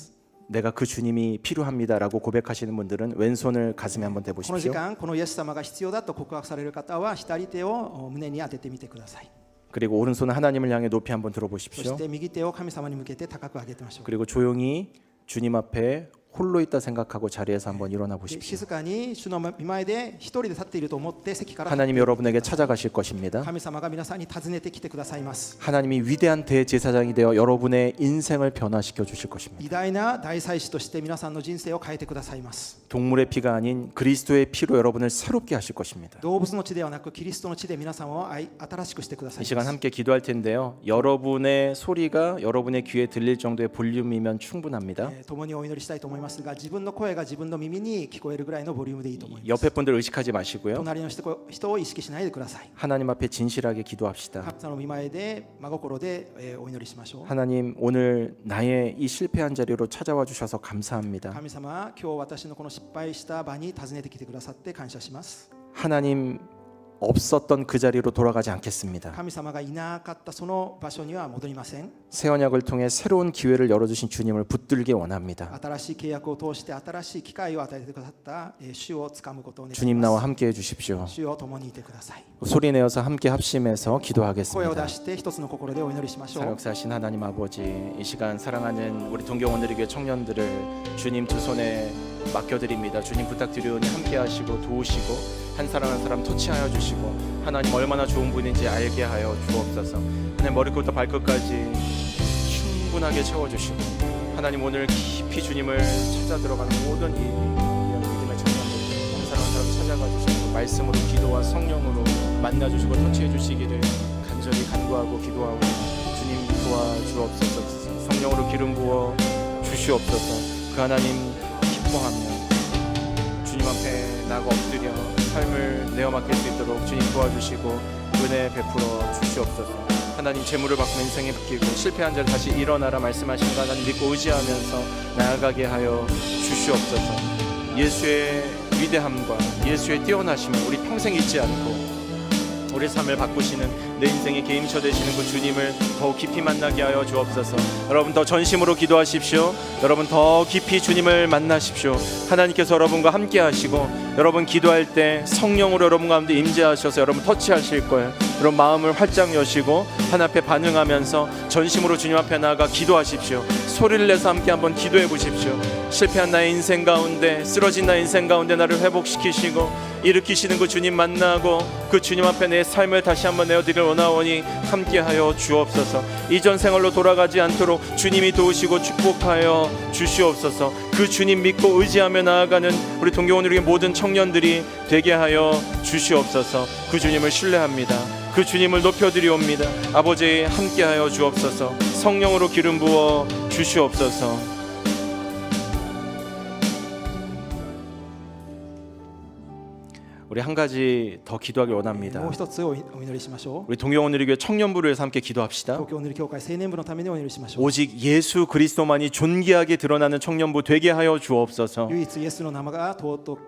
[SPEAKER 1] 내가 그 주님이 필요합니다라고 고백하시는 분들은 왼손을 가슴에 한번
[SPEAKER 2] この時
[SPEAKER 1] 대보십시오.
[SPEAKER 2] 間このイエス様が必要だと告白される方は左手を胸に当ててみてください。
[SPEAKER 1] 그리고 오른손은 하나님을 향해 높이 한번
[SPEAKER 2] そ
[SPEAKER 1] 들어보십시오.
[SPEAKER 2] して右手を神様に向けて高く上げてみましょう。
[SPEAKER 1] 그리고 조용히 주님 앞에 홀로 있다 생각하고 자리에서 한번 일어나
[SPEAKER 2] で
[SPEAKER 1] 보십시오.
[SPEAKER 2] 静かに主の見舞いで一人で立っていると思って席から立って
[SPEAKER 1] 하나님이 여러분에게 찾아가실 것입니다.
[SPEAKER 2] 神様が皆さんに訪ねてきてくださいます。
[SPEAKER 1] 하나님이 위대한 대제사장이 되어 여러분의 인생을 변화시켜 주실 것입니다.
[SPEAKER 2] 偉大な大祭司として皆さんの人生を変えてくださいます。
[SPEAKER 1] 동물의 피가 아닌 그리스도의 피로 여러분을 새롭게 하실 것입니다.
[SPEAKER 2] 動物の血ではなくキリストの血で皆さんを新しくしてくださ
[SPEAKER 1] 이
[SPEAKER 2] い
[SPEAKER 1] 시간
[SPEAKER 2] ます。
[SPEAKER 1] 함께 기도할 텐데요. 여러분의 소리가 여러분의 귀에 들릴 정도의 볼륨이면 충분합니다.
[SPEAKER 2] 共にお祈りしたいと思いますが自分の声が自分の耳に聞こえるぐらいのボリュームでいいと思います。
[SPEAKER 1] 옆에 분들 의식하지 마시고요.
[SPEAKER 2] 隣の人を意識しないでください。
[SPEAKER 1] 하나님 앞에 진실하게 기도합시다.
[SPEAKER 2] 神様の見舞いで真心でお祈りしましょう。
[SPEAKER 1] 하나님 오늘 나의 이 실패한 자리로 찾아와 주셔서 감사합니다.
[SPEAKER 2] 神様、今日私のこの失敗した場に訪ねてきてくださって感謝します。
[SPEAKER 1] 하나님 없었던 그 자리로 돌아가지 않겠습니다.
[SPEAKER 2] 神様がいなかったその場所には戻りません。
[SPEAKER 1] 새 언약을 통해 새로운 기회를 열어주신 주님을 붙들기 원합니다.
[SPEAKER 2] 新しい契約を通して新しい機会を与えてくださった主をつかむことを願います。
[SPEAKER 1] 주님 나와 함께 해주십시오.
[SPEAKER 2] 主を共にいてください。
[SPEAKER 1] 소리 내어서 함께 합심해서
[SPEAKER 2] 声を
[SPEAKER 1] 기도하겠습니다.
[SPEAKER 2] 出して一つの心でお祈りしましょう。
[SPEAKER 1] 사역사신 하나님 아버지, 이 시간 사랑하는 우리 동경원들의 교회 청년들을 주님 두 손에 맡겨드립니다. 주님 부탁드리오니 함께하시고 도우시고 한 사람 한 사람 터치하여 주시고 하나님 얼마나 좋은 분인지 알게 하여 주옵소서. 하나님 머리부터 발끝까지 충분하게 채워주시고 하나님 오늘 깊이 주님을 찾아 들어가는 모든 이 믿음의 청년들 한 사람 한 사람 찾아가 주시고 말씀으로 기도와 성령으로 만나주시고 터치해 주시기를 간절히 간구하고 기도하고 주님 도와주옵소서. 성령으로 기름 부어 주시옵소서. 그 하나님 기뻐하며 주님 앞에 나가 엎드려 삶을 내어 맡길 수 있도록 주님 도와주시고 은혜 베풀어 주시옵소서. 하나님 재물을 받고 인생이 바뀌고 실패한 자를 다시 일어나라 말씀하신 거 하나님 믿고 의지하면서 나아가게 하여 주시옵소서. 예수의 위대함과 예수의 뛰어나심을 우리 평생 잊지 않고 우리 삶을 바꾸시는 내 인생의 게임처 되시는 그 주님을 더욱 깊이 만나게 하여 주옵소서. 여러분 더 전심으로 기도하십시오. 여러분 더 깊이 주님을 만나십시오. 하나님께서 여러분과 함께 하시고 여러분 기도할 때 성령으로 여러분 가운데 임재하셔서 여러분 터치하실 거예요. 여러분 마음을 활짝 여시고 하나님 앞에 반응하면서 전심으로 주님 앞에 나아가 기도하십시오. 소리를 내서 함께 한번 기도해 보십시오. 실패한 나의 인생 가운데 쓰러진 나의 인생 가운데 나를 회복시키시고 일으키시는 그 주님 만나고 그 주님 앞에 내 삶을 다시 한번 내어드릴 원하오니 함께하여 주옵소서. 이전 생활로 돌아가지 않도록 주님이 도우시고 축복하여 주시옵소서. 그 주님 믿고 의지하며 나아가는 우리 동교원우리의 모든 청년들이 되게 하여 주시옵소서. 그 주님을 신뢰합니다. 그 주님을 높여드리옵니다. 아버지 함께하여 주옵소서. 성령으로 기름 부어 주시옵소서. 우리 한 가지 더 기도하길 원합니다.
[SPEAKER 2] もう一つお祈りしましょう。
[SPEAKER 1] 우리 동경오늘교회 청년부를 위해서 함께 기도합시다.
[SPEAKER 2] 東京お祈り教会青年部のためにお祈りしましょう。
[SPEAKER 1] 오직 예수 그리스도만이 존귀하게 드러나는 청년부 되게 하여 주옵소서.
[SPEAKER 2] 唯一イエスの名が尊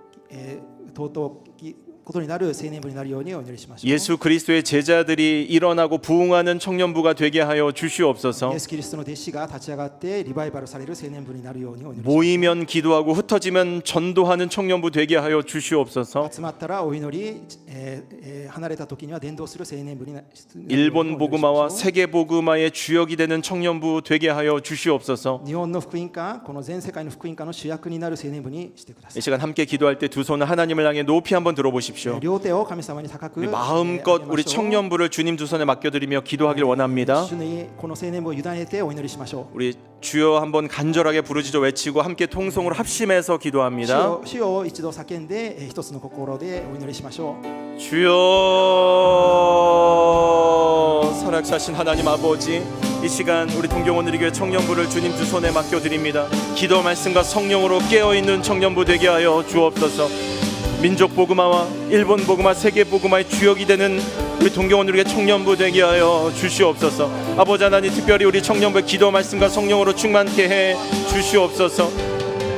[SPEAKER 2] きことになる青年部になるようにお祈りしましょう。
[SPEAKER 1] 예수 그리스도의 제자들이 일어나고 부흥하는 청년부가 되게 하여 주시옵소서.
[SPEAKER 2] イエスキリストの弟子が立ち上がってリバイバルされる青年部になるようにお祈りします。
[SPEAKER 1] 모이면 기도하고 흩어지면 전도하는 청년부 되게 하여 주시옵소서.
[SPEAKER 2] 集まったらお祈り、離れた時には伝道する青年部になるようにお祈りしましょう。
[SPEAKER 1] 일본 복음화와 세계 복음화의 주역이 되는 청년부 되게 하여 주시옵소서.
[SPEAKER 2] 日本の福音化、この全世界の福音化の主役になる青年部にしてくださ
[SPEAKER 1] 이
[SPEAKER 2] い。
[SPEAKER 1] 시간 함께 기도할 때 두 손을 하나님을 향해 높이 한번 들어보십시오.
[SPEAKER 2] 両手を神様に高く
[SPEAKER 1] 우리 마음껏 우리 청년부를 주님 두 손에 맡겨드리며 기도하길 원합니다.
[SPEAKER 2] 主にこの青年部を委ねてお祈りしましょう。
[SPEAKER 1] 우리 주여 한번 간절하게 부르짖어 외치고 함께 통성으로 합심해서 기도합니다.
[SPEAKER 2] 主よ一度叫んで一つの心でお祈りしましょう。
[SPEAKER 1] 주여 살아계신 하나님 아버지, 이 시간 우리 동경오늘교회 청년부를 주님 두 손에 맡겨드립니다. 기도 말씀과 성령으로 깨어있는 청년부 되게 하여 주옵소서. 민족 복음화와 일본 복음화, 세계 복음화의 주역이 되는 우리 동경오늘교회 청년부 되게 하여 주시옵소서. 아버지 하나님 특별히 우리 청년부의 기도 말씀과 성령으로 충만케 해 주시옵소서.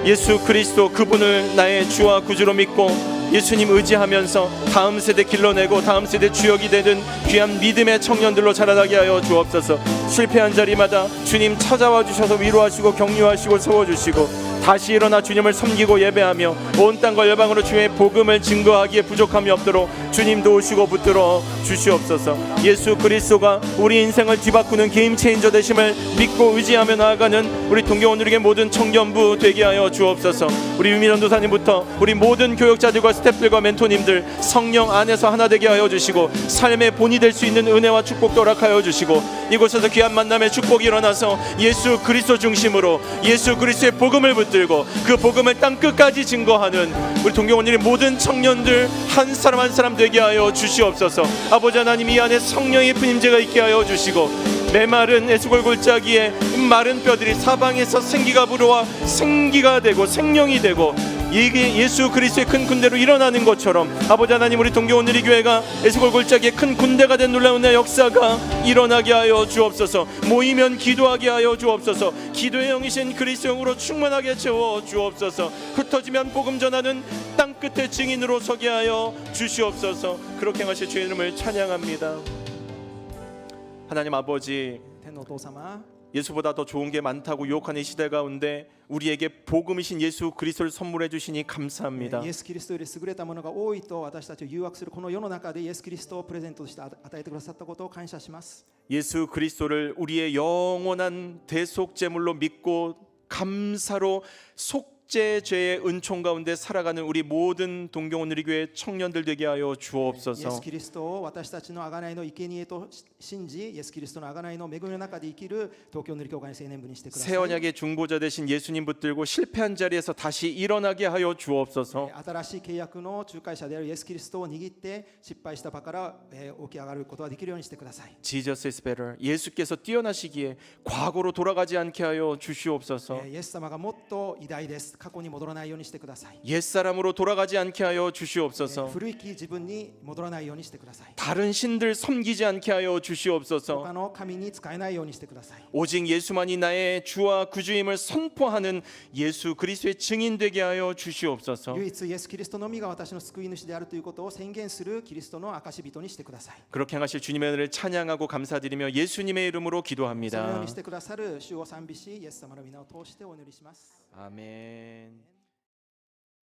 [SPEAKER 1] 예수 그리스도 그분을 나의 주와 구주로 믿고 예수님 의지하면서 다음 세대 길러내고 다음 세대 주역이 되는 귀한 믿음의 청년들로 자라나게 하여 주옵소서. 실패한 자리마다 주님 찾아와 주셔서 위로하시고 격려하시고 세워주시고 다시 일어나 주님을 섬기고 예배하며 온 땅과 열방으로 주의 복음을 증거하기에 부족함이 없도록 주님 도우시고 붙들어 주시옵소서. 예수 그리스도가 우리 인생을 뒤바꾸는 게임 체인저 되심을 믿고 의지하며 나아가는 우리 동경오늘교회 모든 청년부 되게 하여 주옵소서. 우리 유민원 도사님부터 우리 모든 교역자들과 스태프들과 멘토님들 성령 안에서 하나 되게 하여 주시고 삶의 본이 될 수 있는 은혜와 축복도 허락하여 주시고 이곳에서 귀한 만남의 축복이 일어나서 예수 그리스도 중심으로 예수 그리스도의 복음을 붙들고 그 복음을 땅 끝까지 증거하는 우리 동경오늘의 모든 청년들 한 사람 한 사람 되게 하여 주시옵소서. 아버지 하나님, 이 안에 성령의 분임제가 있게 하여 주시고 메마른 에스골 골짜기에 마른 뼈들이 사방에서 생기가 불어와 생기가 되고 생명이 되고 이게 예수 그리스도의 큰 군대로 일어나는 것처럼 아버지 하나님, 우리 동교오늘이 교회가 에스골 골짜기의 큰 군대가 된 놀라운 역사가 일어나게 하여 주옵소서. 모이면 기도하게 하여 주옵소서. 기도의 영이신 그리스도 영으로 충만하게 채워 주옵소서. 흩어지면 복음 전하는 땅끝의 증인으로 서게 하여 주시옵소서. 그렇게 하실 주의 이름을 찬양합니다. 하나님 아버지,
[SPEAKER 2] 天のお父様、
[SPEAKER 1] 예수보다 더 좋은 게 많다고 유혹하는 이 시대 가운데 우리에게 복음이신 예수 그리스도를 선물해 주시니 감사합니다.
[SPEAKER 2] イエス・キリストより優れたものが多いと私たちを誘惑するこの世の中でイエス・キリストをプレゼントして与えてくださったことを感謝します。
[SPEAKER 1] 예수 그리스도를 우리의 영원한 대속제물로 믿고 감사로 속죄죄의 은총 가운데 살아가는 우리 모든 동경 오늘의 교회 청년들 되게 하여
[SPEAKER 2] イエ
[SPEAKER 1] 주옵소서.
[SPEAKER 2] ス・キリストを私たちの贖いの生贄と信じ、イエス・キリストの贖いの恵みの中で生きる東京塗り教会の青年部にしてくださ
[SPEAKER 1] 새
[SPEAKER 2] い。
[SPEAKER 1] 언약의 중보자 되신 예수님 붙들고 실패한 자리에서 다시 일어나게 하여 주옵소서.
[SPEAKER 2] 新しい契約の仲介者であるイエス・キリストを握って失敗した場から起き上がることができるようにしてください。
[SPEAKER 1] Jesus is better. 예수께서 뛰어나시기에 과거로 돌아가지 않게 하여 주시옵소서.
[SPEAKER 2] イエス様がもっと偉大です。過去に戻らないようにしてください。
[SPEAKER 1] 옛사람으로 돌아가지 않게 하여 주시옵소서.
[SPEAKER 2] 古い自分に戻らないようにしてください。
[SPEAKER 1] 다른 신들 섬기지 않게 하여 주시옵소서.
[SPEAKER 2] 他の神に使えないようにしてください。
[SPEAKER 1] 오직 예수만이 나의 주와 구주임을 선포하는 예수 그리스도의 증인 되게 하여 주시옵소서.
[SPEAKER 2] 唯一イエス・キリストのみが私の救い主であるということを宣言するキリストの証人にしてください。
[SPEAKER 1] 그렇게 행하실 주님의 은혜를 찬양하고 감사드리며 예수님의 이름으로
[SPEAKER 2] そのよう
[SPEAKER 1] 기도합니다.
[SPEAKER 2] にしてくださる主を賛美し、イエス様の皆を通してお祈りします。
[SPEAKER 1] 아멘.